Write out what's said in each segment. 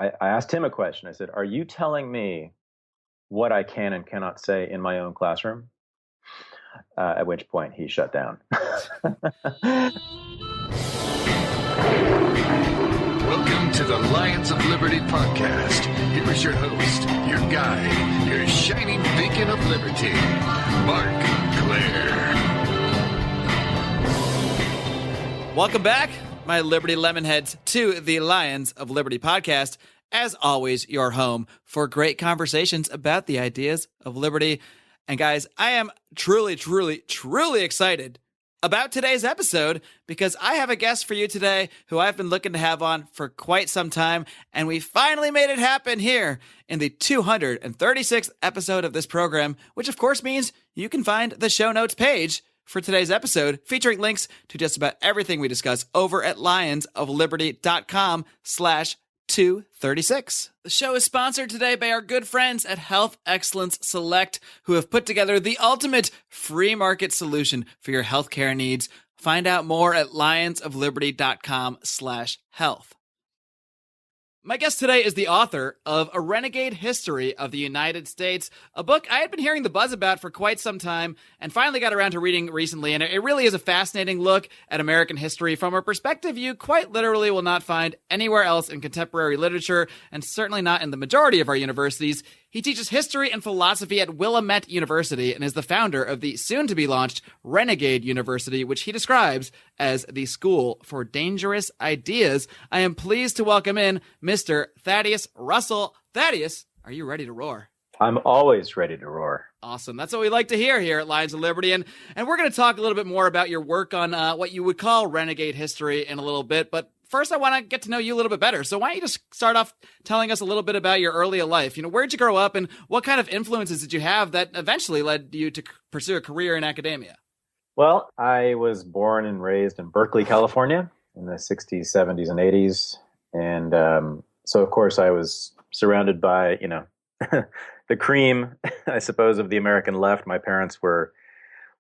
I asked him a question. I said, "Are you telling me what I can and cannot say in my own classroom?" At which point he shut down. Welcome to the Lions of Liberty podcast. Here is your host, your guide, your shining beacon of liberty, Marc Clair. Welcome back, my Liberty Lemonheads, to the Lions of Liberty podcast. As always, your home for great conversations about the ideas of liberty. And guys, I am truly excited about today's episode because I have a guest for you today who I've been looking to have on for quite some time, and we finally made it happen here in the 236th episode of this program, which of course means you can find the show notes page for today's episode featuring links to just about everything we discuss over at lionsofliberty.com/236. The show is sponsored today by our good friends at Health Excellence Select, who have put together the ultimate free market solution for your healthcare needs. Find out more at lionsofliberty.com/health. My guest today is the author of A Renegade History of the United States, a book I had been hearing the buzz about for quite some time and finally got around to reading recently, and it really is a fascinating look at American history from a perspective you quite literally will not find anywhere else in contemporary literature, and certainly not in the majority of our universities. He teaches history and philosophy at Willamette University and is the founder of the soon-to-be-launched Renegade University, which he describes as the School for Dangerous Ideas. I am pleased to welcome in Mr. Thaddeus Russell. Thaddeus, are you ready to roar? I'm always ready to roar. Awesome. That's what we like to hear here at Lions of Liberty. And we're going to talk a little bit more about your work on what you would call renegade history in a little bit. But first, I want to get to know you a little bit better. So why don't you just start off telling us a little bit about your early life? You know, where'd you grow up and what kind of influences did you have that eventually led you to pursue a career in academia? Well, I was born and raised in Berkeley, California in the 60s, 70s, and 80s. And so, of course, I was surrounded by, the cream, I suppose, of the American left. My parents were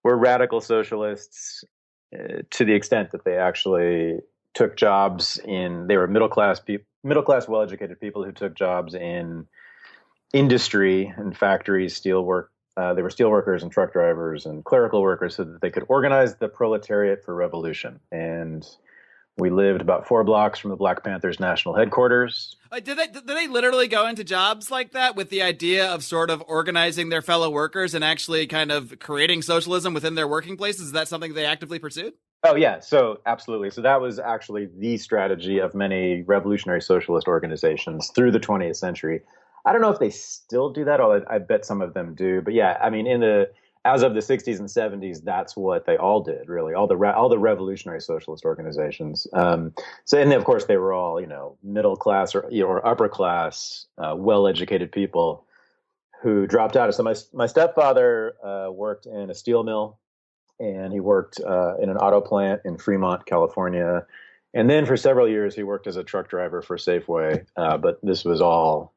radical socialists to the extent that they actually took jobs they were middle class, well-educated people who took jobs in industry and factories, steelwork. They were steelworkers and truck drivers and clerical workers so that they could organize the proletariat for revolution. And we lived about 4 blocks from the Black Panthers national headquarters. Did they literally go into jobs like that with the idea of sort of organizing their fellow workers and actually kind of creating socialism within their working places? Is that something they actively pursued? Oh, yeah. So absolutely. So that was actually the strategy of many revolutionary socialist organizations through the 20th century. I don't know if they still do that, although I bet some of them do. But yeah, I mean, as of the 60s and 70s, that's what they all did, really. All the revolutionary socialist organizations. And of course, they were all, middle class or upper class, well-educated people who dropped out. So my stepfather worked in a steel mill, and he worked in an auto plant in Fremont, California. And then for several years, he worked as a truck driver for Safeway. But this was all,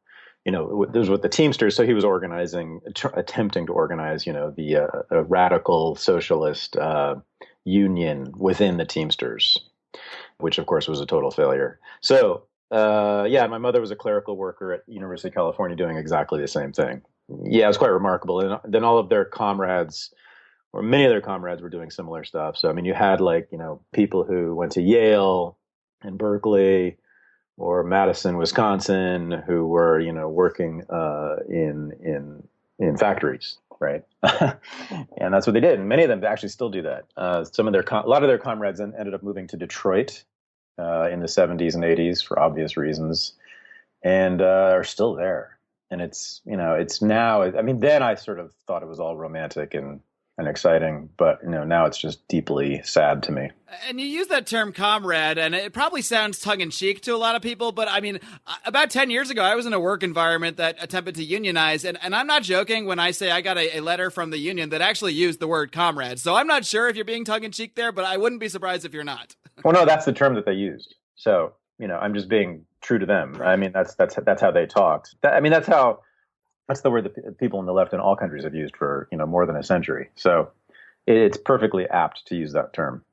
this was with the Teamsters. So he was attempting to organize, a radical socialist union within the Teamsters, which, of course, was a total failure. So, my mother was a clerical worker at University of California doing exactly the same thing. Yeah, it was quite remarkable. And then all of their comrades, or many of their comrades, were doing similar stuff. So, I mean, you had people who went to Yale and Berkeley or Madison, Wisconsin, who were, working in factories, right? And that's what they did. And many of them actually still do that. A lot of their comrades then ended up moving to Detroit in the 70s and 80s for obvious reasons, and are still there. And it's now. I mean, then I sort of thought it was all romantic and exciting, but now it's just deeply sad to me. And you use that term comrade, and it probably sounds tongue-in-cheek to a lot of people, but I mean, about 10 years ago, I was in a work environment that attempted to unionize, and I'm not joking when I say I got a letter from the union that actually used the word comrade. So I'm not sure if you're being tongue-in-cheek there, but I wouldn't be surprised if you're not. Well, no, that's the term that they used. So, I'm just being true to them. I mean, that's how they talked. That's the word that people on the left in all countries have used for, more than a century. So it's perfectly apt to use that term.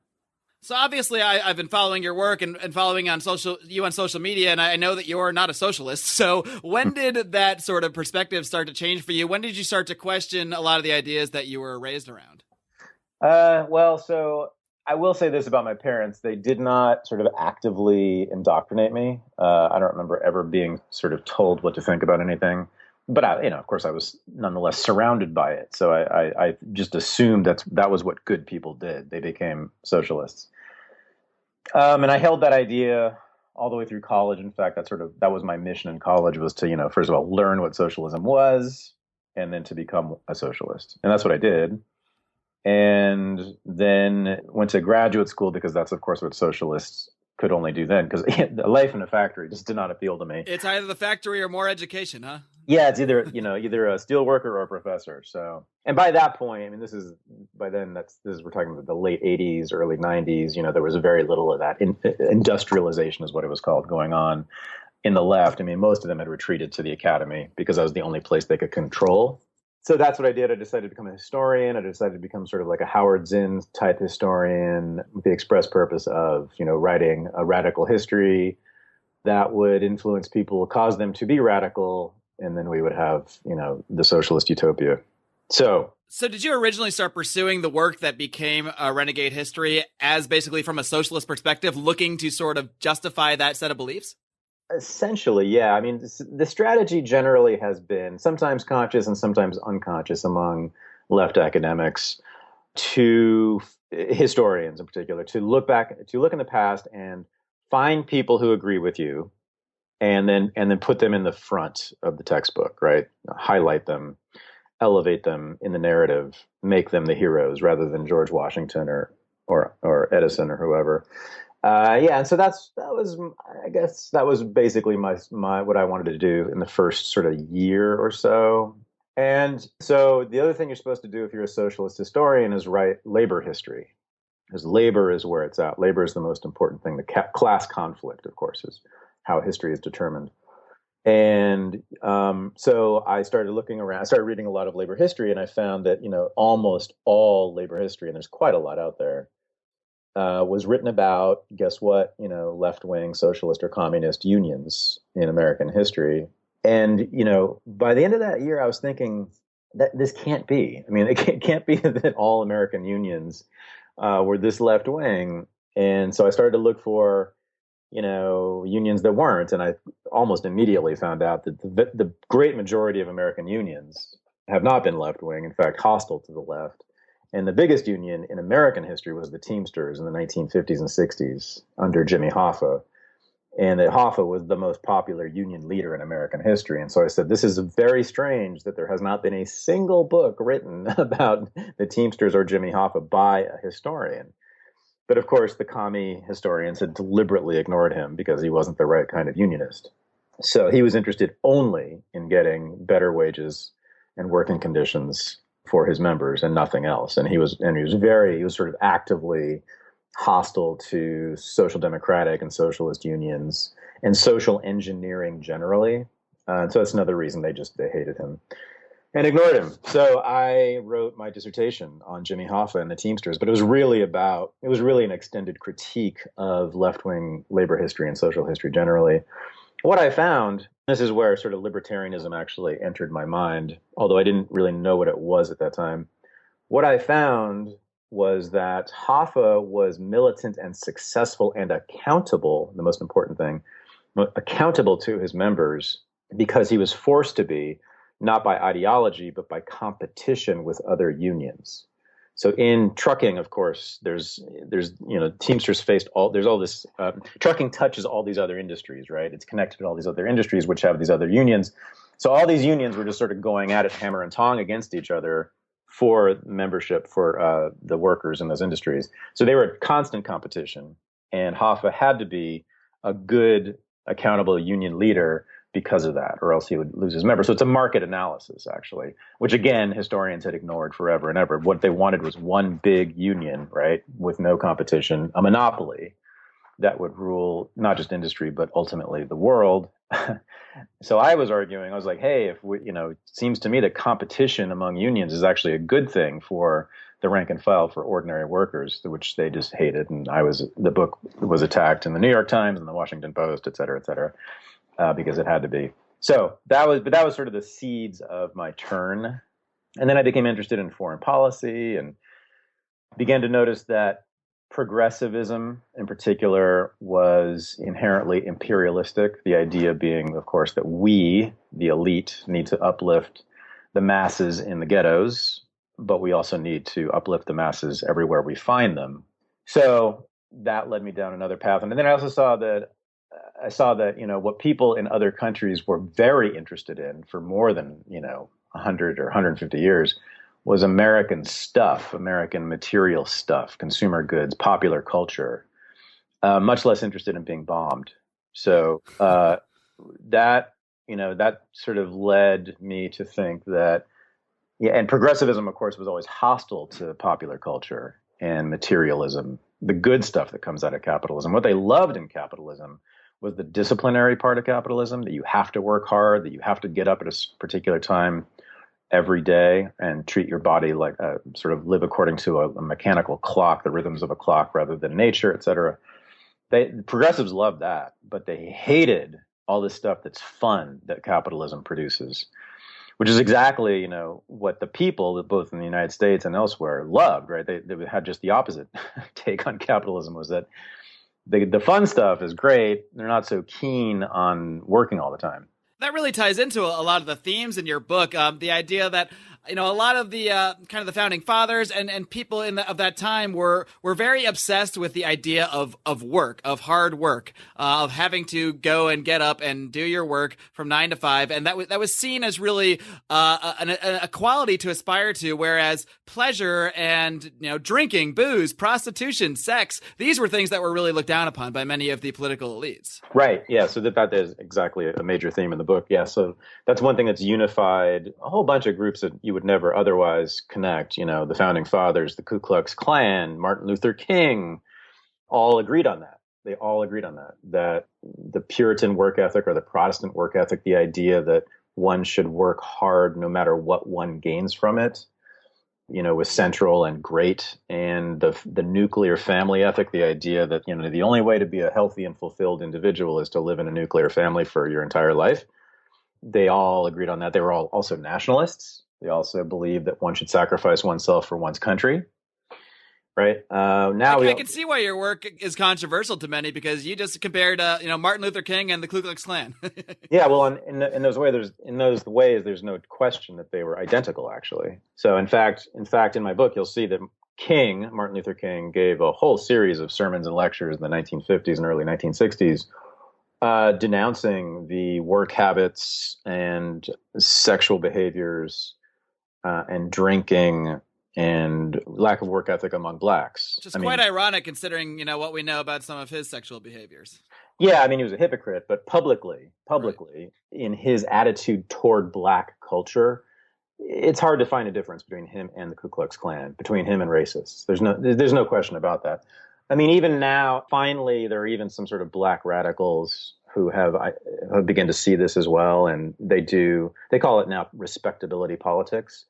So obviously, I've been following your work and following on you on social media, and I know that you're not a socialist. So when did that sort of perspective start to change for you? When did you start to question a lot of the ideas that you were raised around? Well, so I will say this about my parents. They did not sort of actively indoctrinate me. I don't remember ever being sort of told what to think about anything. But of course, I was nonetheless surrounded by it. So I just assumed that was what good people did. They became socialists. And I held that idea all the way through college. In fact, that was my mission in college, was to, first of all, learn what socialism was, and then to become a socialist. And that's what I did. And then went to graduate school, because that's, of course, what socialists could only do then, because the life in a factory just did not appeal to me. It's either the factory or more education, huh? Yeah, it's either a steel worker or a professor. So, and by that point, I mean, we're talking about the late 80s, early 90s. There was very little of that. Industrialization is what it was called, going on in the left. I mean, most of them had retreated to the academy because that was the only place they could control. So that's what I did. I decided to become a historian. I decided to become sort of like a Howard Zinn type historian, with the express purpose of, writing a radical history that would influence people, cause them to be radical, and then we would have, the socialist utopia. So did you originally start pursuing the work that became Renegade History as basically from a socialist perspective, looking to sort of justify that set of beliefs? Essentially, yeah. I mean, the strategy generally has been sometimes conscious and sometimes unconscious among left academics, to historians in particular, to look in the past and find people who agree with you, and then put them in the front of the textbook, right? Highlight them, elevate them in the narrative, make them the heroes rather than George Washington or Edison or whoever. And so that was basically my what I wanted to do in the first sort of year or so. And so the other thing you're supposed to do if you're a socialist historian is write labor history, because labor is where it's at. Labor is the most important thing. The class conflict, of course, is how history is determined. And so I started looking around. I started reading a lot of labor history, and I found that almost all labor history, and there's quite a lot out there, was written about, guess what, left-wing socialist or communist unions in American history. And, by the end of that year, I was thinking that this can't be. I mean, it can't be that all American unions were this left-wing. And so I started to look for, unions that weren't. And I almost immediately found out that the great majority of American unions have not been left-wing, in fact, hostile to the left. And the biggest union in American history was the Teamsters in the 1950s and 60s under Jimmy Hoffa. And that Hoffa was the most popular union leader in American history. And so I said, this is very strange that there has not been a single book written about the Teamsters or Jimmy Hoffa by a historian. But of course, the commie historians had deliberately ignored him because he wasn't the right kind of unionist. So he was interested only in getting better wages and working conditions for his members and nothing else. And he was sort of actively hostile to social democratic and socialist unions and social engineering generally. So that's another reason they hated him and ignored him. So I wrote my dissertation on Jimmy Hoffa and the Teamsters, but it was really an extended critique of left-wing labor history and social history generally. What I found, this is where sort of libertarianism actually entered my mind, although I didn't really know what it was at that time. What I found was that Hoffa was militant and successful and accountable, the most important thing, accountable to his members because he was forced to be, not by ideology, but by competition with other unions. So in trucking, of course, there's Teamsters there's all this, trucking touches all these other industries, right? It's connected to all these other industries, which have these other unions. So all these unions were just sort of going at it hammer and tong against each other for membership for the workers in those industries. So they were a constant competition, and Hoffa had to be a good, accountable union leader because of that, or else he would lose his members. So it's a market analysis, actually, which, again, historians had ignored forever and ever. What they wanted was one big union, right, with no competition, a monopoly that would rule not just industry, but ultimately the world. So I was arguing, I was like, hey, it seems to me that competition among unions is actually a good thing for the rank and file for ordinary workers, which they just hated. And the book was attacked in the New York Times and the Washington Post, et cetera, because it had to be. So that was sort of the seeds of my turn. And then I became interested in foreign policy and began to notice that progressivism in particular was inherently imperialistic. The idea being, of course, that we, the elite, need to uplift the masses in the ghettos, but we also need to uplift the masses everywhere we find them. So that led me down another path. And then I also saw that what people in other countries were very interested in for more than 100 or 150 years was American stuff, American material stuff, consumer goods, popular culture, much less interested in being bombed. So that sort of led me to think that, and progressivism, of course, was always hostile to popular culture and materialism, the good stuff that comes out of capitalism. What they loved in capitalism was the disciplinary part of capitalism, that you have to work hard, that you have to get up at a particular time every day and treat your body like sort of live according to a mechanical clock, the rhythms of a clock rather than nature, et cetera. Progressives loved that, but they hated all this stuff that's fun that capitalism produces, which is exactly, what the people, both in the United States and elsewhere, loved, right? They had just the opposite take on capitalism, was that the fun stuff is great. They're not so keen on working all the time. That really ties into a lot of the themes in your book. The idea that, a lot of the kind of the founding fathers and people of that time were very obsessed with the idea of work, of hard work, of having to go and get up and do your work from 9 to 5. And that was seen as really a quality to aspire to, whereas pleasure and, drinking, booze, prostitution, sex, these were things that were really looked down upon by many of the political elites. Right. Yeah. So that is exactly a major theme in the book. Yeah. So that's one thing that's unified a whole bunch of groups that you would never otherwise connect. The founding fathers, the Ku Klux Klan, Martin Luther King, all agreed on that. They all agreed on that the Puritan work ethic or the Protestant work ethic, the idea that one should work hard no matter what one gains from it, was central and great. And the nuclear family ethic, the idea that, the only way to be a healthy and fulfilled individual is to live in a nuclear family for your entire life. They all agreed on that. They were all also nationalists. They also believed that one should sacrifice oneself for one's country. Right. I can see why your work is controversial to many, because you just compared, Martin Luther King and the Klu Klux Klan. Yeah, well, in those ways, there's no question that they were identical, actually. So, in fact, in my book, you'll see that Martin Luther King, gave a whole series of sermons and lectures in the 1950s and early 1960s, denouncing the work habits and sexual behaviors and drinking and lack of work ethic among blacks. Which is quite ironic considering, what we know about some of his sexual behaviors. Yeah, he was a hypocrite, but publicly, right, in his attitude toward black culture, it's hard to find a difference between him and the Ku Klux Klan, between him and racists. There's no question about that. Even now, finally, there are even some sort of black radicals who have begun to see this as well, and they call it now respectability politics,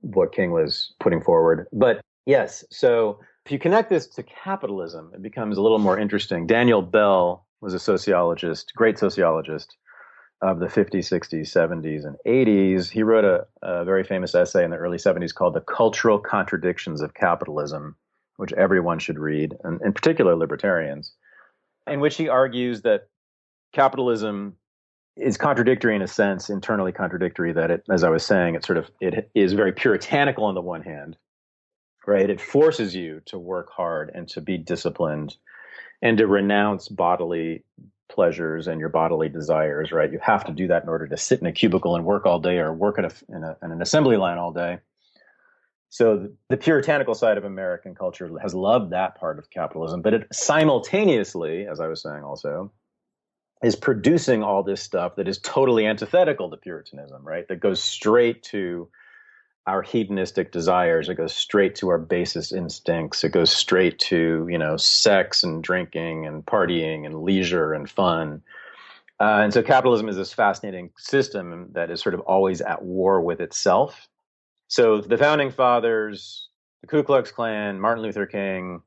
what King was putting forward. But yes, so if you connect this to capitalism, it becomes a little more interesting. Daniel Bell was a sociologist, great sociologist of the 50s, 60s, 70s, and 80s. He wrote a very famous essay in the early 70s called The Cultural Contradictions of Capitalism, which everyone should read, and in particular libertarians, in which he argues that capitalism is contradictory in a sense, internally contradictory, that it, as I was saying, it is very puritanical on the one hand, right? It forces you to work hard and to be disciplined and to renounce bodily pleasures and your bodily desires, right? You have to do that in order to sit in a cubicle and work all day, or work in an assembly line all day. So the puritanical side of American culture has loved that part of capitalism, but it simultaneously, as I was saying also, is producing all this stuff that is totally antithetical to Puritanism, right? That goes straight to our hedonistic desires. It goes straight to our basest instincts. It goes straight to, sex and drinking and partying and leisure and fun. And so capitalism is this fascinating system that is sort of always at war with itself. So the founding fathers the Ku Klux Klan, Martin Luther King,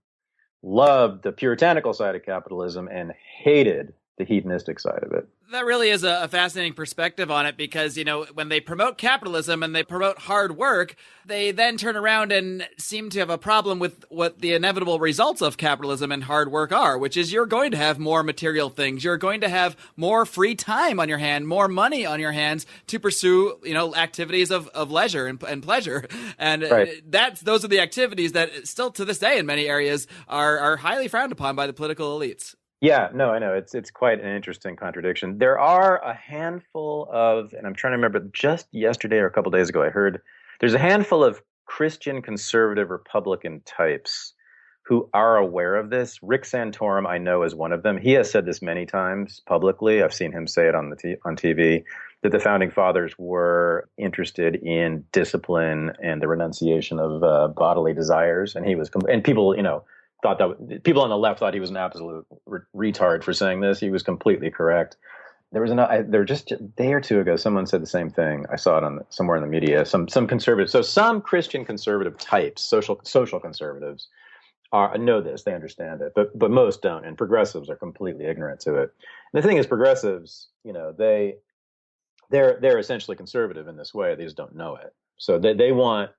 loved the puritanical side of capitalism and hated the hedonistic side of it. That really is a fascinating perspective on it because, when they promote capitalism and they promote hard work, they then turn around and seem to have a problem with what the inevitable results of capitalism and hard work are, which is you're going to have more material things. You're going to have more free time on your hand, more money on your hands to pursue, activities of leisure and pleasure. And right. those are the activities that still to this day in many areas are highly frowned upon by the political elites. Yeah, no, I know. It's quite an interesting contradiction. There are a handful of, and I'm trying to remember, just yesterday or a couple of days ago, I heard there's a handful of Christian conservative Republican types who are aware of this. Rick Santorum, I know, is one of them. He has said this many times publicly. I've seen him say it on TV, that the founding fathers were interested in discipline and the renunciation of bodily desires, and he was, and people, thought that people on the left thought he was an absolute retard for saying this. He was completely correct. There just a day or two ago, someone said the same thing. I saw it somewhere in the media. Some conservatives, so some Christian conservative types, social conservatives, know this. They understand it, but most don't. And progressives are completely ignorant to it. And the thing is, progressives, they're essentially conservative in this way. They just don't know it. So they want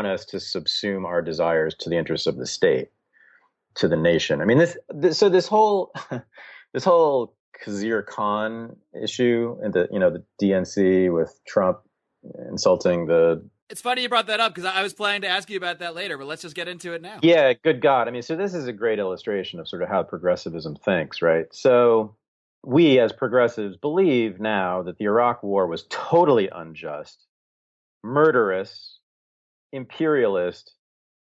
us to subsume our desires to the interests of the state, to the nation. I mean, this whole Khizr Khan issue and the DNC with Trump insulting the. It's funny you brought that up because I was planning to ask you about that later, but let's just get into it now. Yeah, good God. I mean, so this is a great illustration of sort of how progressivism thinks, right? So we as progressives believe now that the Iraq War was totally unjust, murderous, imperialist,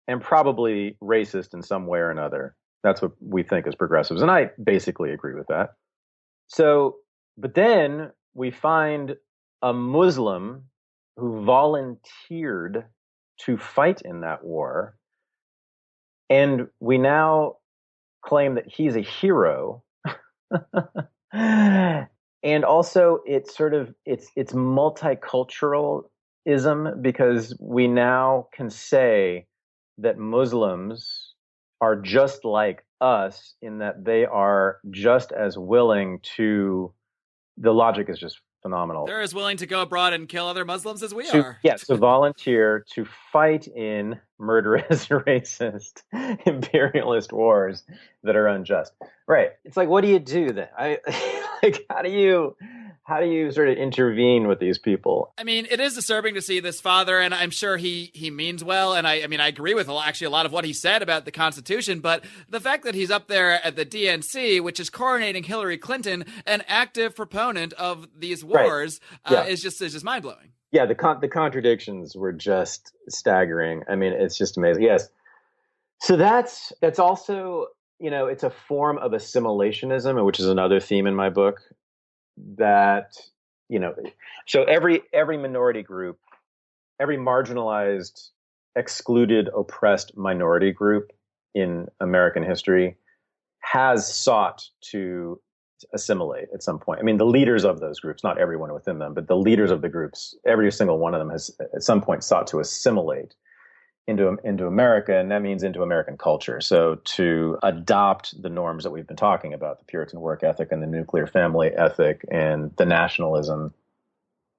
and probably racist in some way or another. That's what we think as progressives. And I basically agree with that. So, but then we find a Muslim who volunteered to fight in that war. And we now claim that he's a hero. And also it's multiculturalism, because we now can say that Muslims are just like us in that they are just as willing to, the logic is just phenomenal. They're as willing to go abroad and kill other Muslims as we are. Yes, to volunteer to fight in murderous, racist, imperialist wars that are unjust. Right. It's like, what do you do then? How do you sort of intervene with these people? I mean, it is disturbing to see this father, and I'm sure he means well, and I agree with actually a lot of what he said about the Constitution, but the fact that he's up there at the DNC, which is coronating Hillary Clinton, an active proponent of these wars, right. is just mind-blowing. Yeah, the contradictions were just staggering. I mean, it's just amazing. Yes. So that's also, it's a form of assimilationism, which is another theme in my book. That, so every minority group, every marginalized, excluded, oppressed minority group in American history has sought to assimilate at some point. I mean, the leaders of those groups, not everyone within them, but the leaders of the groups, every single one of them has at some point sought to assimilate into America, and that means into American culture. So to adopt the norms that we've been talking about, the Puritan work ethic and the nuclear family ethic and the nationalism.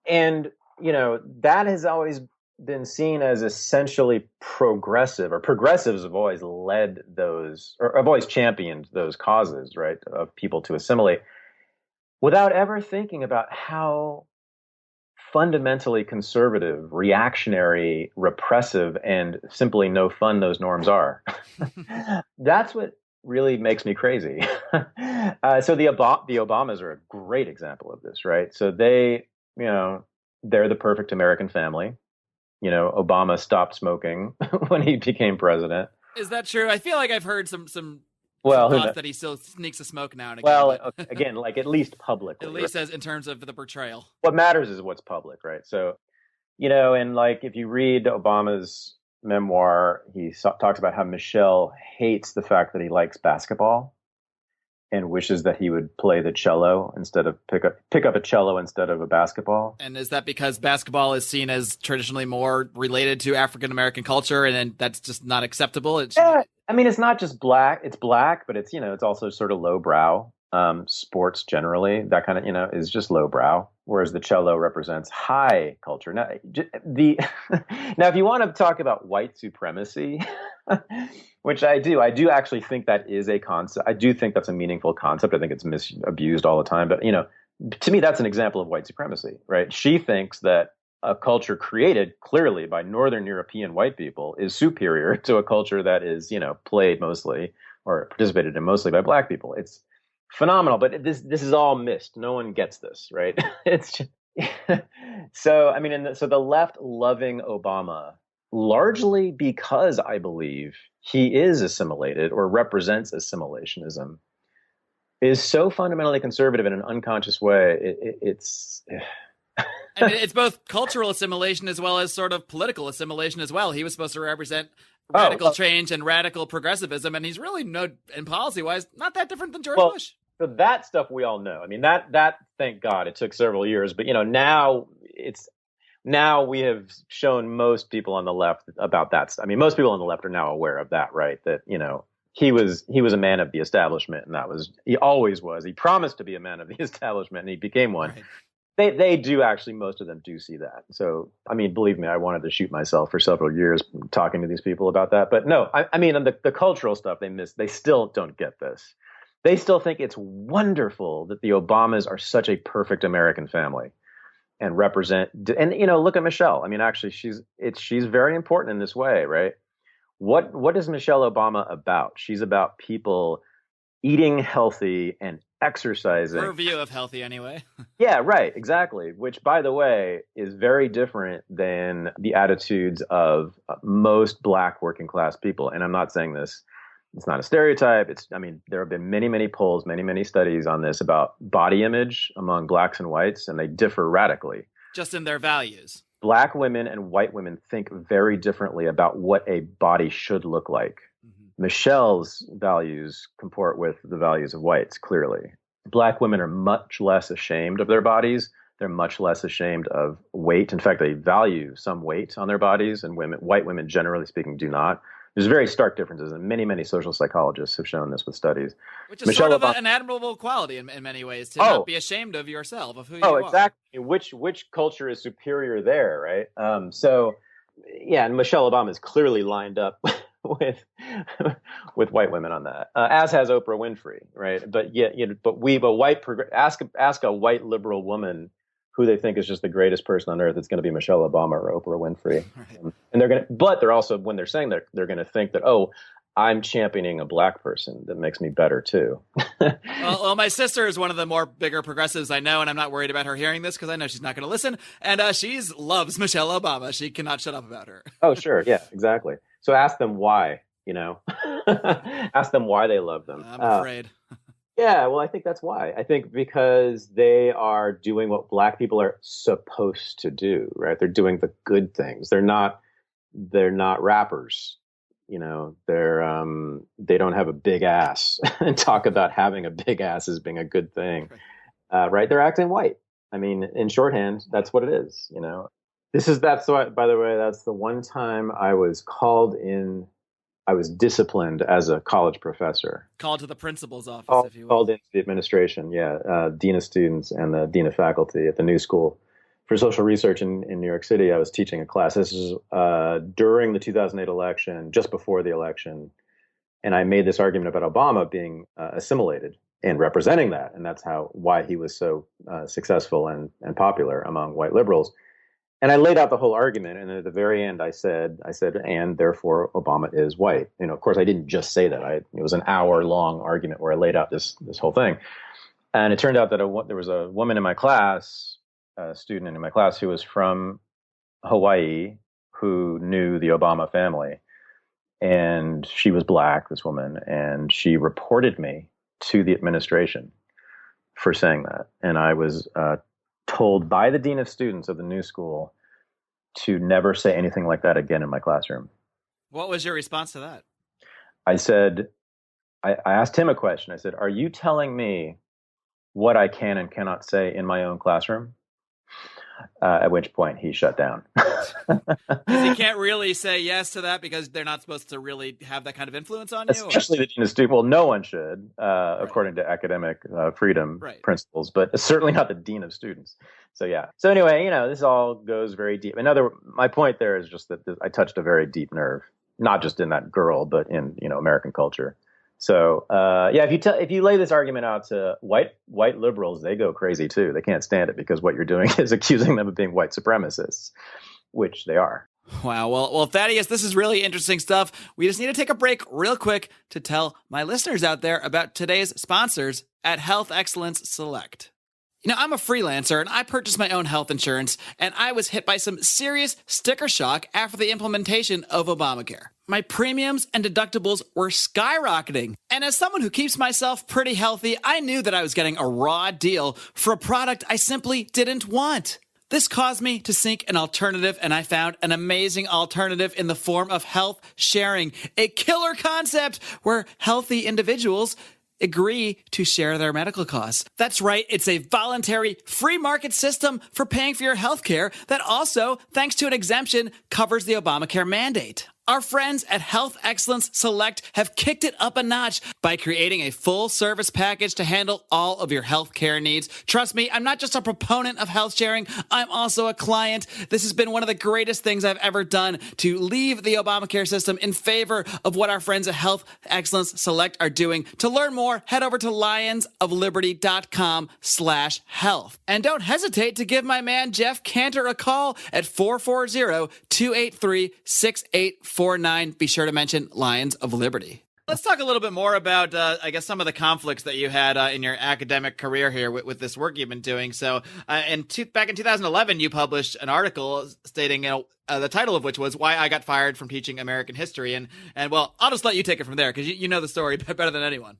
And, that has always been seen as essentially progressive, or progressives have always led those, or have always championed those causes, right, of people to assimilate, without ever thinking about how fundamentally conservative, reactionary, repressive, and simply no fun those norms are. That's what really makes me crazy. So the Obamas are a great example of this, right? So they, they're the perfect American family. Obama stopped smoking when he became president. Is that true? I feel like I've heard some thoughts that he still sneaks a smoke now and again. Well, again, like at least publicly. At least, right? As in terms of the portrayal. What matters is what's public, right? So, and like if you read Obama's memoir, he talks about how Michelle hates the fact that he likes basketball. and wishes that he would play the cello instead of pick up a cello instead of a basketball. And is that because basketball is seen as traditionally more related to African American culture, and then that's just not acceptable? Yeah, I mean, it's not just black. It's black, but it's it's also sort of lowbrow. Sports generally, that kind of is just lowbrow, whereas the cello represents high culture. Now, now, if you want to talk about white supremacy, which I do actually think that is a concept. I do think that's a meaningful concept. I think it's misused all the time, but to me, that's an example of white supremacy, right? She thinks that a culture created clearly by Northern European white people is superior to a culture that is, played mostly or participated in mostly by black people. It's phenomenal, but this is all missed. No one gets this, right? It's just, so I mean, so the left loving Obama largely because I believe he is assimilated or represents assimilationism is so fundamentally conservative in an unconscious way. It's. I mean, it's both cultural assimilation as well as sort of political assimilation as well. He was supposed to represent radical change and radical progressivism, and he's really in policy-wise, not that different than George Bush. So that stuff we all know. I mean, that thank God it took several years, but now we have shown most people on the left about that. I mean, most people on the left are now aware of that, right? That he was a man of the establishment, and he always was. He promised to be a man of the establishment, and he became one. Right. They do actually, most of them do see that. So, I mean, believe me, I wanted to shoot myself for several years talking to these people about that. But no, I mean, the cultural stuff they still don't get this. They still think it's wonderful that the Obamas are such a perfect American family and represent. And look at Michelle. I mean, actually, she's very important in this way, right? What is Michelle Obama about? She's about people eating healthy and exercising. Her view of healthy, anyway. Yeah, right, exactly. Which, by the way, is very different than the attitudes of most black working class people. And I'm not saying this. It's not a stereotype. There have been many, many polls, many, many studies on this about body image among blacks and whites, and they differ radically. Just in their values. Black women and white women think very differently about what a body should look like. Mm-hmm. Michelle's values comport with the values of whites, clearly. Black women are much less ashamed of their bodies. They're much less ashamed of weight. In fact, they value some weight on their bodies, and white women, generally speaking, do not. There's very stark differences, and many, many social psychologists have shown this with studies. Which is sort of an admirable quality in many ways, to not be ashamed of yourself, of who you are. Oh, exactly. Which culture is superior there, right? So, yeah, and Michelle Obama is clearly lined up with white women on that, as has Oprah Winfrey, right? But ask a white liberal woman who they think is just the greatest person on earth, it's going to be Michelle Obama or Oprah Winfrey. Right. And they're also, when they're saying that, they're going to think that, I'm championing a black person that makes me better too. well, my sister is one of the more bigger progressives I know, and I'm not worried about her hearing this because I know she's not going to listen. And she loves Michelle Obama. She cannot shut up about her. Oh, sure. Yeah, exactly. So ask them why, ask them why they love them. I'm afraid. Yeah, well, I think that's why. I think because they are doing what black people are supposed to do, right? They're doing the good things. They're not rappers. They don't have a big ass and talk about having a big ass as being a good thing, right? They're acting white. I mean, in shorthand, that's what it is. That's what, by the way, that's the one time I was called in. I was disciplined as a college professor. Called to the principal's office, if you will. Called into the administration, dean of students and the dean of faculty at the New School for Social Research in New York City. I was teaching a class. This is during the 2008 election, just before the election. And I made this argument about Obama being assimilated and representing that. And that's why he was so successful and popular among white liberals. And I laid out the whole argument, and at the very end, I said, and therefore Obama is white. Of course, I didn't just say that. It was an hour-long argument where I laid out this whole thing. And it turned out that there was a woman in my class, a student in my class, who was from Hawaii, who knew the Obama family, and she was black, this woman, and she reported me to the administration for saying that. And I was told by the dean of students of the New School to never say anything like that again in my classroom. What was your response to that? I said, I asked him a question. I said, "Are you telling me what I can and cannot say in my own classroom?" At which point he shut down. Because he can't really say yes to that because they're not supposed to really have that kind of influence on you? Especially the dean of students. Well, no one should, according to academic freedom principles, but certainly not the dean of students. So, yeah. So anyway, this all goes very deep. My point there is just that I touched a very deep nerve, not just in that girl, but in, American culture. So, if you lay this argument out to white liberals, they go crazy too. They can't stand it because what you're doing is accusing them of being white supremacists, which they are. Wow. Well, Thaddeus, this is really interesting stuff. We just need to take a break real quick to tell my listeners out there about today's sponsors at Health Excellence Select. I'm a freelancer and I purchased my own health insurance, and I was hit by some serious sticker shock after the implementation of Obamacare. My premiums and deductibles were skyrocketing. And as someone who keeps myself pretty healthy, I knew that I was getting a raw deal for a product I simply didn't want. This caused me to seek an alternative, and I found an amazing alternative in the form of health sharing, a killer concept where healthy individuals agree to share their medical costs. That's right, it's a voluntary free market system for paying for your health care that also, thanks to an exemption, covers the Obamacare mandate. Our friends at Health Excellence Select have kicked it up a notch by creating a full service package to handle all of your health care needs. Trust me, I'm not just a proponent of health sharing, I'm also a client. This has been one of the greatest things I've ever done to leave the Obamacare system in favor of what our friends at Health Excellence Select are doing. To learn more, head over to lionsofliberty.com/health. And don't hesitate to give my man Jeff Cantor a call at 440-283-6849. Be sure to mention Lions of Liberty. Let's talk a little bit more about, some of the conflicts that you had in your academic career here with this work you've been doing. So back in 2011, you published an article stating, the title of which was Why I Got Fired from Teaching American History. And well, I'll just let you take it from there because you know the story better than anyone.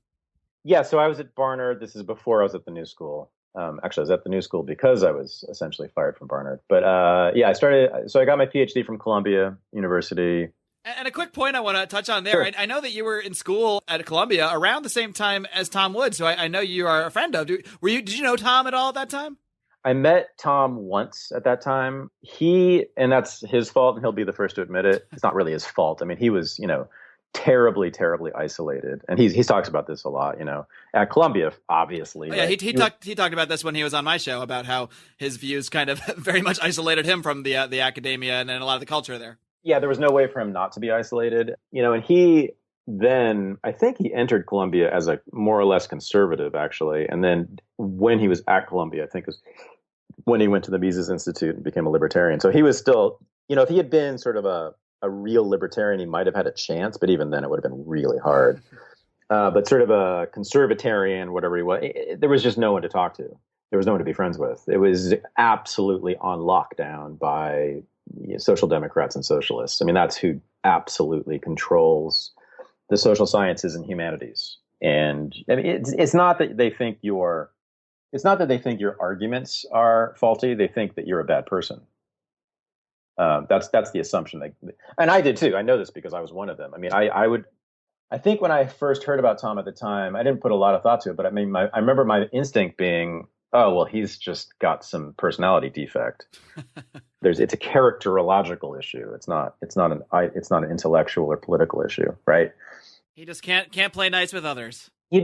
Yeah, so I was at Barnard. This is before I was at the New School. Actually, I was at the New School because I was essentially fired from Barnard. But I got my PhD from Columbia University. And a quick point I want to touch on there. Sure. I know that you were in school at Columbia around the same time as Tom Woods, so I know you are a friend of. Did you know Tom at all at that time? I met Tom once at that time. And that's his fault, and he'll be the first to admit it. It's not really his fault. I mean, he was, terribly, terribly isolated. And he talks about this a lot, at Columbia, obviously. Oh, yeah, he talked about this when he was on my show about how his views kind of very much isolated him from the academia and a lot of the culture there. Yeah, there was no way for him not to be isolated, and I think he entered Columbia as a more or less conservative, actually. And then when he was at Columbia, I think was when he went to the Mises Institute and became a libertarian. So he was still, if he had been sort of a real libertarian, he might have had a chance, but even then it would have been really hard. But sort of a conservatarian, whatever he was, there was just no one to talk to. There was no one to be friends with. It was absolutely on lockdown by social democrats and socialists. I mean, that's who absolutely controls the social sciences and humanities. And I mean, it's not that they think your arguments are faulty. They think that you're a bad person. That's the assumption. And I did too. I know this because I was one of them. I mean, I think when I first heard about Tom at the time, I didn't put a lot of thought to it, but I mean, I remember my instinct being, oh, well, he's just got some personality defect. It's a characterological issue. It's not an intellectual or political issue, right? He just can't play nice with others. You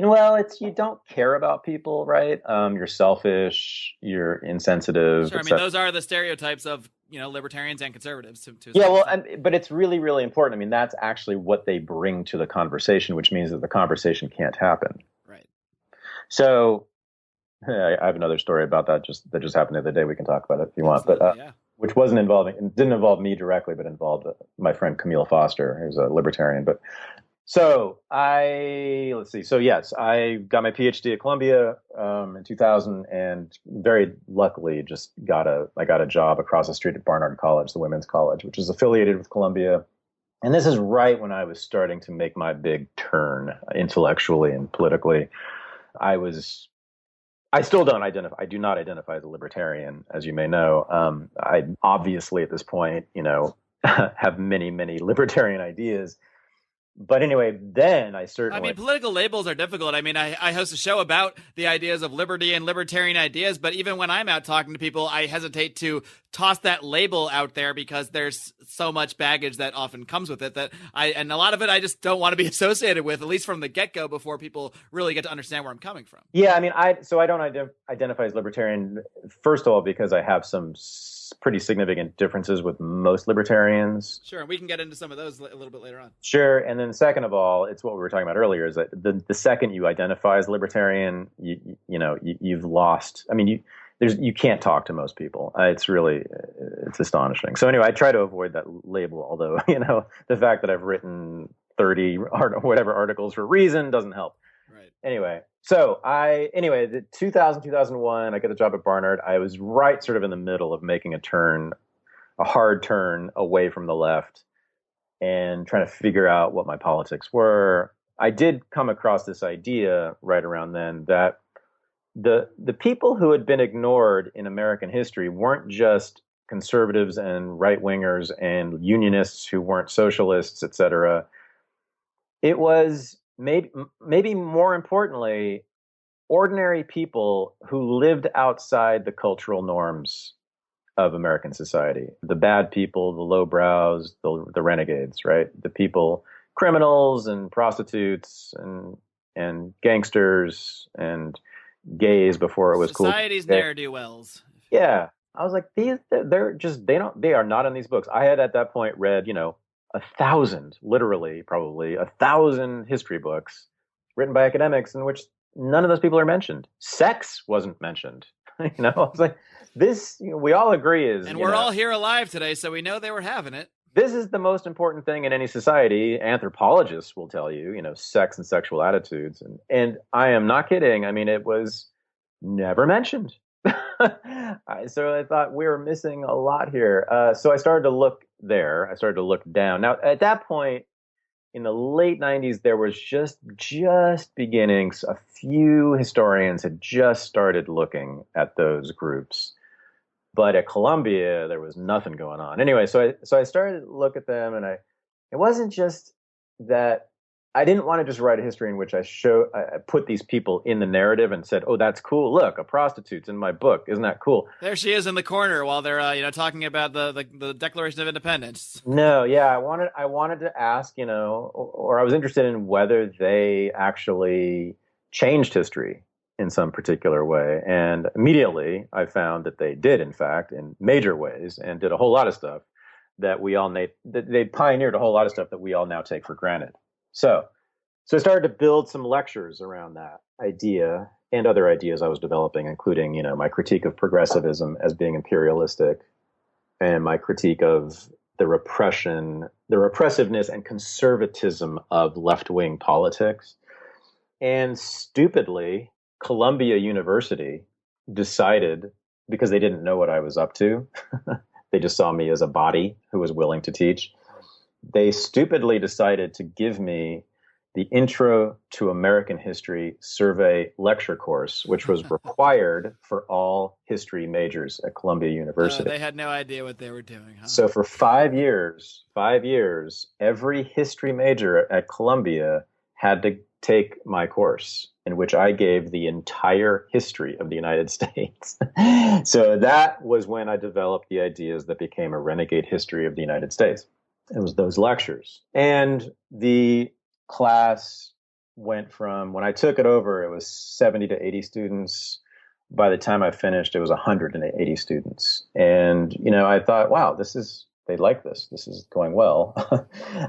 don't care about people, right? You're selfish, you're insensitive. Sure, I mean, those are the stereotypes of, libertarians and conservatives. But it's really, really important. I mean, that's actually what they bring to the conversation, which means that the conversation can't happen. Right. So I have another story about that that just happened the other day. We can talk about it if you want, but which it didn't involve me directly, but involved my friend Camille Foster, who's a libertarian. But so I got my PhD at Columbia in 2000, and very luckily I got a job across the street at Barnard College, the women's college, which is affiliated with Columbia. And this is right when I was starting to make my big turn intellectually and politically. I still don't identify. I do not identify as a libertarian, as you may know. I obviously at this point, have many, many libertarian ideas. But anyway, then I I certainly mean, political labels are difficult. I mean, I host a show about the ideas of liberty and libertarian ideas, but even when I'm out talking to people, I hesitate to toss that label out there because there's so much baggage that often comes with it and a lot of it I just don't want to be associated with, at least from the get-go, before people really get to understand where I'm coming from. Yeah, I mean, I don't identify as libertarian, first of all, because I have some pretty significant differences with most libertarians. Sure, we can get into some of those a little bit later on. Sure, and then second of all, it's what we were talking about earlier, is that the second you identify as libertarian, you've lost. I mean, you can't talk to most people. It's astonishing. So anyway, I try to avoid that label, although, the fact that I've written 30 whatever articles for Reason doesn't help. Right. Anyway, the 2001, I get a job at Barnard. I was right sort of in the middle of making a hard turn away from the left and trying to figure out what my politics were. I did come across this idea right around then that the people who had been ignored in American history weren't just conservatives and right-wingers and unionists who weren't socialists, et cetera. It was maybe more importantly, ordinary people who lived outside the cultural norms of American society. The bad people, the lowbrows, the renegades, right? The people, criminals and prostitutes and gangsters and gays before it was cool. Society's ne'er-do-wells. Yeah. I was like, they are not in these books. I had at that point read, 1,000, literally, probably 1,000 history books written by academics in which none of those people are mentioned. Sex wasn't mentioned. I was like, this, we all agree is. And we're all here alive today, so we know they were having it. This is the most important thing in any society. Anthropologists will tell you, sex and sexual attitudes. And I am not kidding. I mean, it was never mentioned. So I thought we were missing a lot here. So I started to look there. I started to look down. Now, at that point, in the late 90s, there was just beginnings. A few historians had just started looking at those groups. But at Columbia, there was nothing going on. Anyway, so I started to look at them, and it wasn't just that I didn't want to just write a history in which I put these people in the narrative and said, "Oh, that's cool. Look, a prostitute's in my book. Isn't that cool?" There she is in the corner while they're talking about the Declaration of Independence. No, yeah, I wanted to ask, or I was interested in whether they actually changed history in some particular way. And immediately I found that they did, in fact, in major ways, and did a whole lot of stuff that they pioneered a whole lot of stuff that we all now take for granted. So I started to build some lectures around that idea and other ideas I was developing, including, my critique of progressivism as being imperialistic, and my critique of the repressiveness and conservatism of left-wing politics. And stupidly, Columbia University decided, because they didn't know what I was up to, they just saw me as a body who was willing to teach. They stupidly decided to give me the Intro to American History survey lecture course, which was required for all history majors at Columbia University. They had no idea what they were doing. Huh? So for 5 years, every history major at Columbia had to take my course, in which I gave the entire history of the United States. So that was when I developed the ideas that became a Renegade History of the United States. It was those lectures. And the class went from, when I took it over, it was 70 to 80 students. By the time I finished, it was 180 students. And, I thought, wow, they like this. This is going well.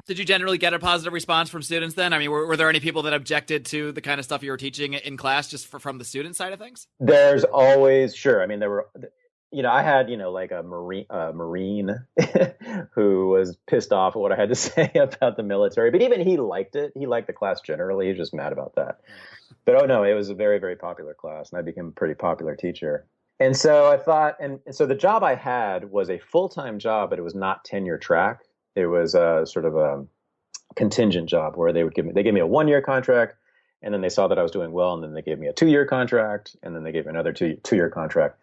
Did you generally get a positive response from students then? I mean, were there any people that objected to the kind of stuff you were teaching in class just from the student side of things? There's always, sure. I mean, there were, I had, like a Marine who was pissed off at what I had to say about the military, but even he liked it. He liked the class generally. He was just mad about that. But, oh no, it was a very, very popular class, and I became a pretty popular teacher. And so I thought, and so the job I had was a full-time job, but it was not tenure track. It was a sort of a contingent job where they gave me a 1-year contract, and then they saw that I was doing well, and then they gave me a 2-year contract, and then they gave me another two-year contract.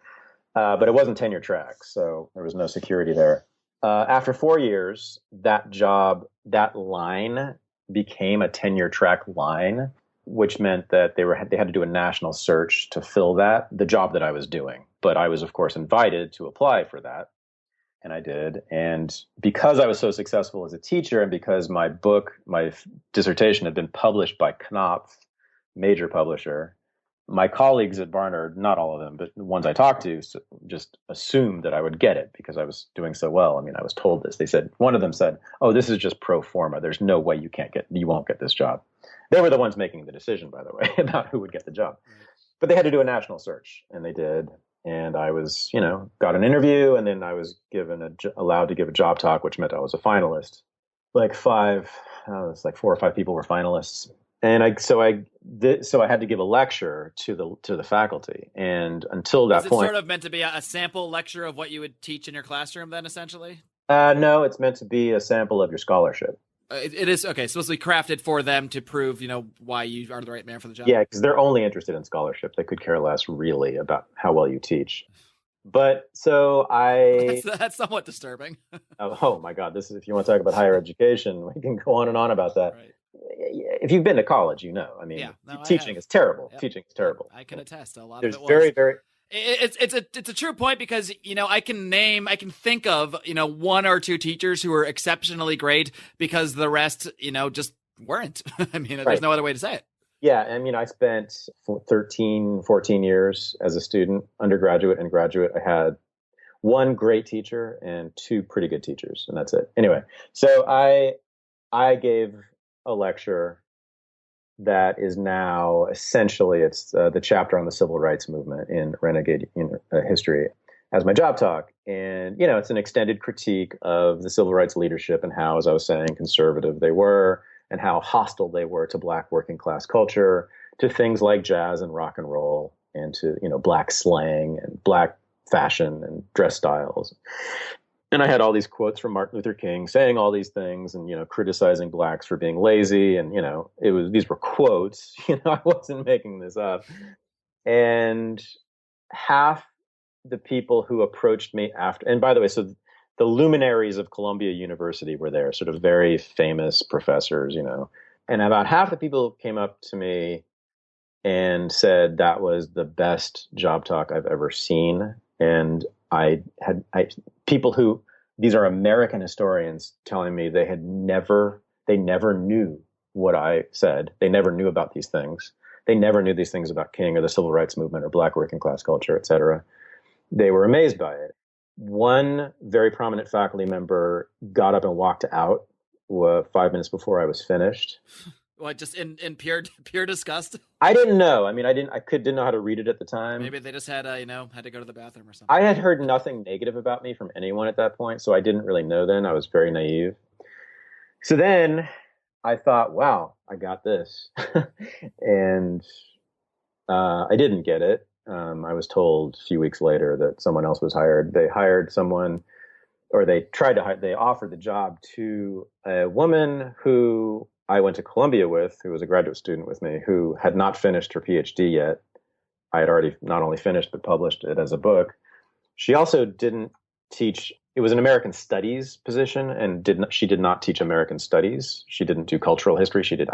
But it wasn't tenure track, so there was no security there. After 4 years, that job, that line became a tenure track line, which meant that they had to do a national search to fill the job that I was doing. But I was, of course, invited to apply for that. And I did. And because I was so successful as a teacher, and because my dissertation had been published by Knopf, major publisher, my colleagues at Barnard, not all of them, but the ones I talked to, just assumed that I would get it because I was doing so well. I mean, I was told this. One of them said, "Oh, this is just pro forma. There's no way you won't get this job." They were the ones making the decision, by the way, about who would get the job. But they had to do a national search, and they did. And I was, got an interview, and then I was allowed to give a job talk, which meant I was a finalist. It's like 4 or 5 people were finalists. And I had to give a lecture to the faculty. And until that point, sort of meant to be a sample lecture of what you would teach in your classroom then, essentially? No, it's meant to be a sample of your scholarship. It is, okay, supposed to be crafted for them to prove, why you are the right man for the job. Yeah, because they're only interested in scholarship. They could care less, really, about how well you teach. But so that's somewhat disturbing. Oh my God, if you want to talk about higher education, we can go on and on about that. Right. If you've been to college, teaching is terrible. Yep. Teaching is terrible. I can attest. A lot There's of it was. very, very. It's a true point because I can think of 1 or 2 teachers who were exceptionally great because the rest just weren't. I mean, there's no other way to say it. Yeah, I spent 13, 14 years as a student, undergraduate and graduate. I had 1 great teacher and 2 pretty good teachers, and that's it. Anyway, so I gave a lecture that is now essentially it's the chapter on the civil rights movement in Renegade History as my job talk. And, it's an extended critique of the civil rights leadership and how, as I was saying, conservative they were and how hostile they were to Black working class culture, to things like jazz and rock and roll, and to, Black slang and Black fashion and dress styles. And I had all these quotes from Martin Luther King saying all these things and, criticizing Blacks for being lazy. And, these were quotes, I wasn't making this up. And half the people who approached me after, and by the way, so the luminaries of Columbia University were there, sort of very famous professors, and about half the people came up to me and said that was the best job talk I've ever seen. And these are American historians telling me they never knew what I said. They never knew about these things. They never knew these things about King or the civil rights movement or Black working class culture, et cetera. They were amazed by it. One very prominent faculty member got up and walked out 5 minutes before I was finished. What, just in pure disgust? I didn't know. I mean, didn't know how to read it at the time. Maybe they just had had to go to the bathroom or something. I had heard nothing negative about me from anyone at that point, so I didn't really know then. I was very naive. So then I thought, wow, I got this. And I didn't get it. I was told a few weeks later that someone else was hired. They hired someone, or they offered the job to a woman who I went to Columbia with, who was a graduate student with me, who had not finished her PhD yet. I had already not only finished, but published it as a book. She also didn't teach. It was an American Studies position, and she did not teach American Studies. She didn't do cultural history. She did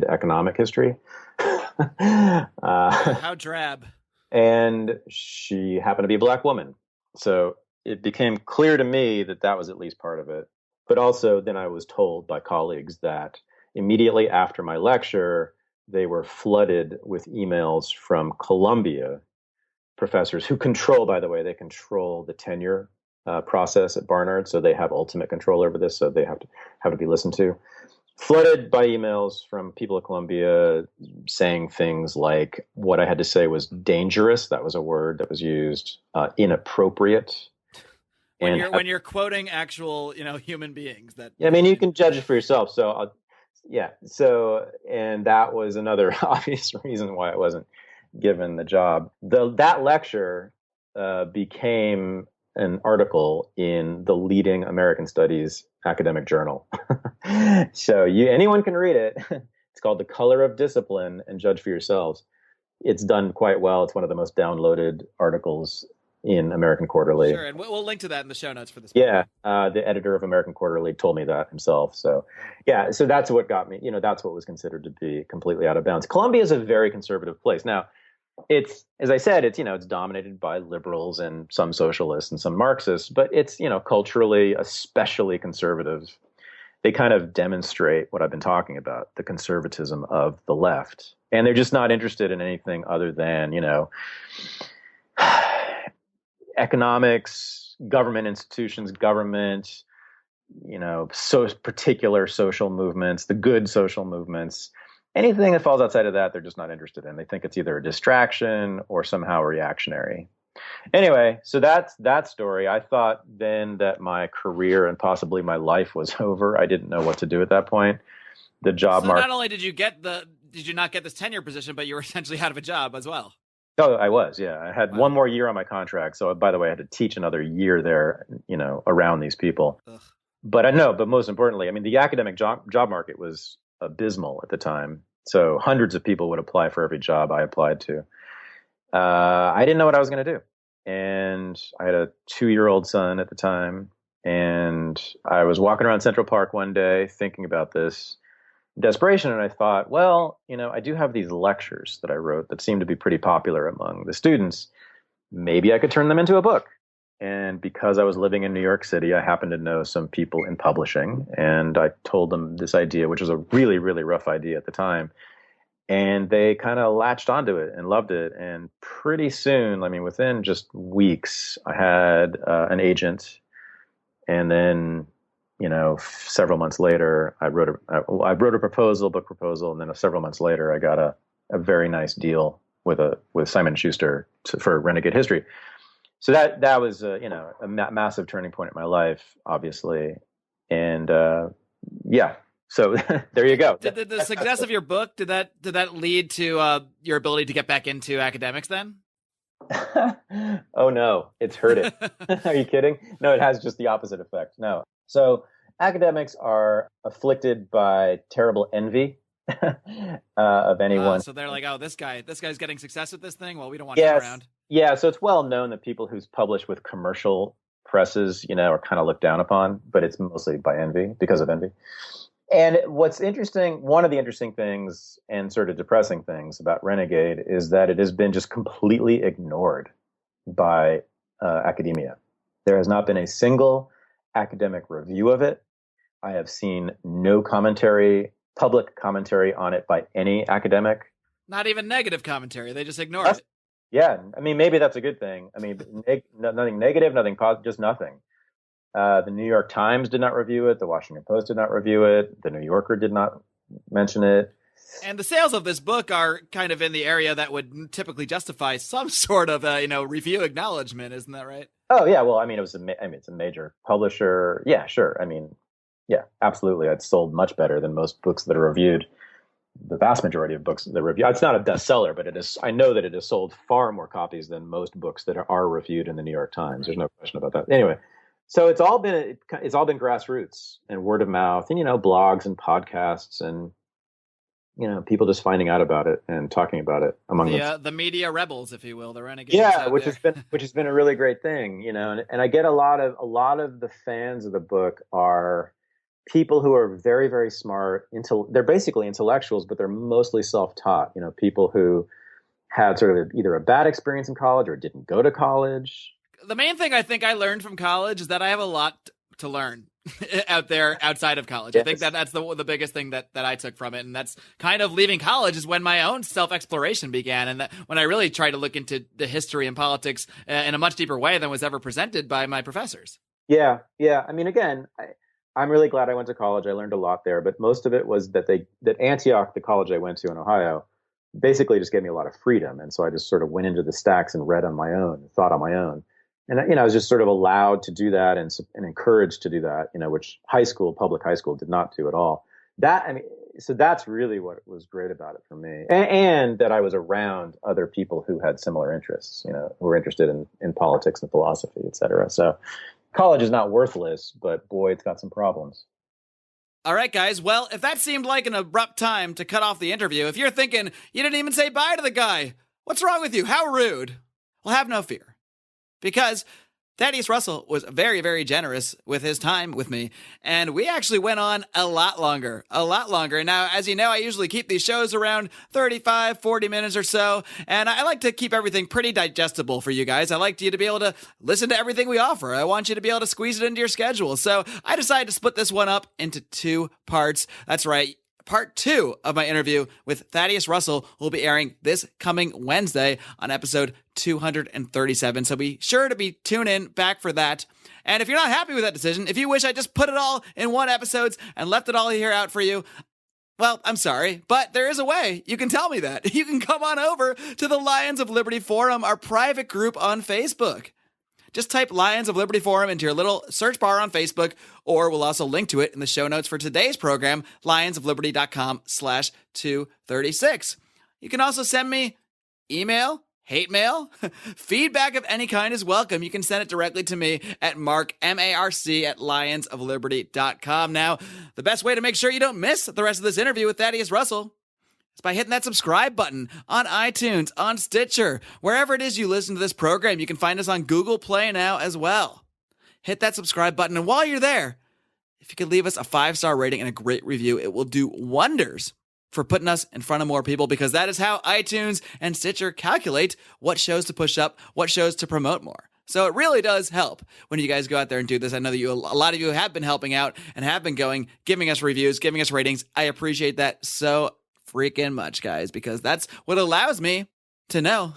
economic history. How drab. And she happened to be a Black woman. So it became clear to me that was at least part of it. But also then I was told by colleagues that immediately after my lecture, they were flooded with emails from Columbia professors who control the tenure process at Barnard. So they have ultimate control over this. So they have to be listened to. Flooded by emails from people at Columbia saying things like what I had to say was dangerous. That was a word that was used, inappropriate. When you're quoting actual, human beings you can judge it for yourself. So and that was another obvious reason why I wasn't given the job. That lecture became an article in the leading American Studies academic journal. So anyone can read it. It's called The Color of Discipline and Judge for Yourselves. It's done quite well. It's one of the most downloaded articles in American Quarterly. Sure, and we'll link to that in the show notes for this. Yeah, the editor of American Quarterly told me that himself. So, yeah, so that's what got me. That's what was considered to be completely out of bounds. Columbia is a very conservative place. Now, it's, as I said, it's dominated by liberals and some socialists and some Marxists, but it's culturally especially conservative. They kind of demonstrate what I've been talking about, the conservatism of the left, and they're just not interested in anything other than economics, government institutions, government, so particular social movements, the good social movements. Anything that falls outside of that, they're just not interested in. They think it's either a distraction or somehow reactionary. Anyway, so that's that story. I thought then that my career and possibly my life was over. I didn't know what to do at that point. The job market. Not only did you not get this tenure position, but you were essentially out of a job as well. Oh, I was, yeah. I had one more year on my contract. So, by the way, I had to teach another year there, around these people. Ugh. But most importantly, I mean, the academic job market was abysmal at the time. So hundreds of people would apply for every job I applied to. I didn't know what I was going to do. And I had a 2-year-old son at the time. And I was walking around Central Park one day thinking about this desperation. And I thought, well, I do have these lectures that I wrote that seem to be pretty popular among the students. Maybe I could turn them into a book. And because I was living in New York City, I happened to know some people in publishing. And I told them this idea, which was a really, really rough idea at the time. And they kind of latched onto it and loved it. And pretty soon, I mean, within just weeks, I had an agent. And then, several months later, I wrote a book proposal. And then several months later, I got a very nice deal with Simon & Schuster for Renegade History. So that was a massive turning point in my life, obviously, and so there you go. Did the success of your book did that lead to your ability to get back into academics then? Oh no, it's hurt it. Are you kidding? No, it has just the opposite effect. No, so academics are afflicted by terrible envy. Of anyone. So they're like, oh, this guy's getting success with this thing. Well, we don't want him around. Yeah. So it's well known that people who publish with commercial presses, are kind of looked down upon, but it's mostly because of envy. And what's interesting, one of the interesting things and sort of depressing things about Renegade is that it has been just completely ignored by academia. There has not been a single academic review of it. I have seen no public commentary on it by any academic. Not even negative commentary. They just ignore it. Yeah. I mean, maybe that's a good thing. I mean, nothing negative, nothing positive, just nothing. The New York Times did not review it. The Washington Post did not review it. The New Yorker did not mention it. And the sales of this book are kind of in the area that would typically justify some sort of review acknowledgement. Isn't that right? Oh, yeah. Well, I mean, it's a major publisher. Yeah, sure. I mean, yeah, absolutely. It's sold much better than most books that are reviewed. The vast majority of books that are reviewed. It's not a bestseller, but it is. I know that it has sold far more copies than most books that are reviewed in the New York Times. There's no question about that. Anyway, so it's all been grassroots and word of mouth, and blogs and podcasts, and people just finding out about it and talking about it among the media rebels, if you will, the renegades. Yeah, which has been a really great thing, and I get a lot of the fans of the book are people who are very, very smart. They're basically intellectuals, but they're mostly self-taught. People who had sort of either a bad experience in college or didn't go to college. The main thing I think I learned from college is that I have a lot to learn out there outside of college. Yes. I think that's the biggest thing that I took from it. And that's kind of leaving college is when my own self-exploration began. And when I really tried to look into the history and politics in a much deeper way than was ever presented by my professors. Yeah. Yeah. I mean, again, I'm really glad I went to college. I learned a lot there, but most of it was that Antioch, the college I went to in Ohio, basically just gave me a lot of freedom. And so I just sort of went into the stacks and read on my own, and thought on my own. And, I was just sort of allowed to do that and encouraged to do that, which public high school did not do at all. So that's really what was great about it for me. And that I was around other people who had similar interests, who were interested in politics and philosophy, et cetera. So college is not worthless, but boy, it's got some problems. All right, guys. Well, if that seemed like an abrupt time to cut off the interview, if you're thinking you didn't even say bye to the guy, what's wrong with you? How rude? Well, have no fear. because Thaddeus Russell was very, very generous with his time with me, and we actually went on a lot longer. Now, as you know, I usually keep these shows around 35, 40 minutes or so, and I like to keep everything pretty digestible for you guys. I like you to be able to listen to everything we offer. I want you to be able to squeeze it into your schedule. So I decided to split this one up into 2 parts. That's right. Part 2 of my interview with Thaddeus Russell will be airing this coming Wednesday on episode 237. So be sure to tune in back for that. And if you're not happy with that decision, if you wish I just put it all in one episode and left it all here out for you, well, I'm sorry, but there is a way. You can tell me that. You can come on over to the Lions of Liberty Forum, our private group on Facebook. Just type Lions of Liberty Forum into your little search bar on Facebook, or we'll also link to it in the show notes for today's program, lionsofliberty.com/236. You can also send me email, hate mail, feedback of any kind is welcome. You can send it directly to me at Marc, M-A-R-C, at lionsofliberty.com. Now, the best way to make sure you don't miss the rest of this interview with Thaddeus Russell is by hitting that subscribe button on iTunes, on Stitcher, wherever it is you listen to this program. You can find us on Google Play now as well. Hit that subscribe button, and while you're there, if you could leave us a 5-star rating and a great review, it will do wonders for putting us in front of more people, because that is how iTunes and Stitcher calculate what shows to push up, what shows to promote more. So it really does help when you guys go out there and do this. I know that a lot of you have been helping out and have been giving us reviews, giving us ratings. I appreciate that so freaking much, guys, because that's what allows me to know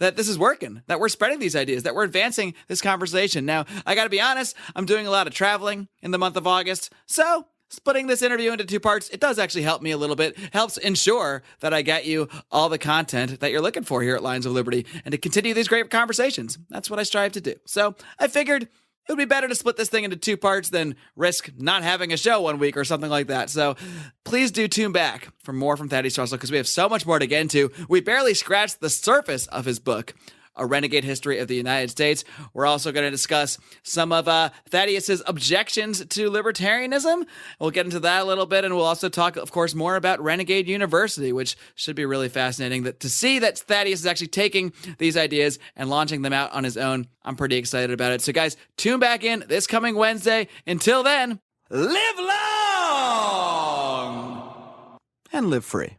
that this is working, that we're spreading these ideas, that we're advancing this conversation. Now, I got to be honest, I'm doing a lot of traveling in the month of August, so splitting this interview into 2 parts, it does actually help me a little bit, helps ensure that I get you all the content that you're looking for here at Lions of Liberty, and to continue these great conversations. That's what I strive to do. So I figured it would be better to split this thing into 2 parts than risk not having a show one week or something like that. So please do tune back for more from Thaddeus Russell, because we have so much more to get into. We barely scratched the surface of his book, A Renegade History of the United States. We're also going to discuss some of Thaddeus's objections to libertarianism. We'll get into that a little bit, and we'll also talk, of course, more about Renegade University, which should be really fascinating. To see that Thaddeus is actually taking these ideas and launching them out on his own, I'm pretty excited about it. So, guys, tune back in this coming Wednesday. Until then, live long and live free.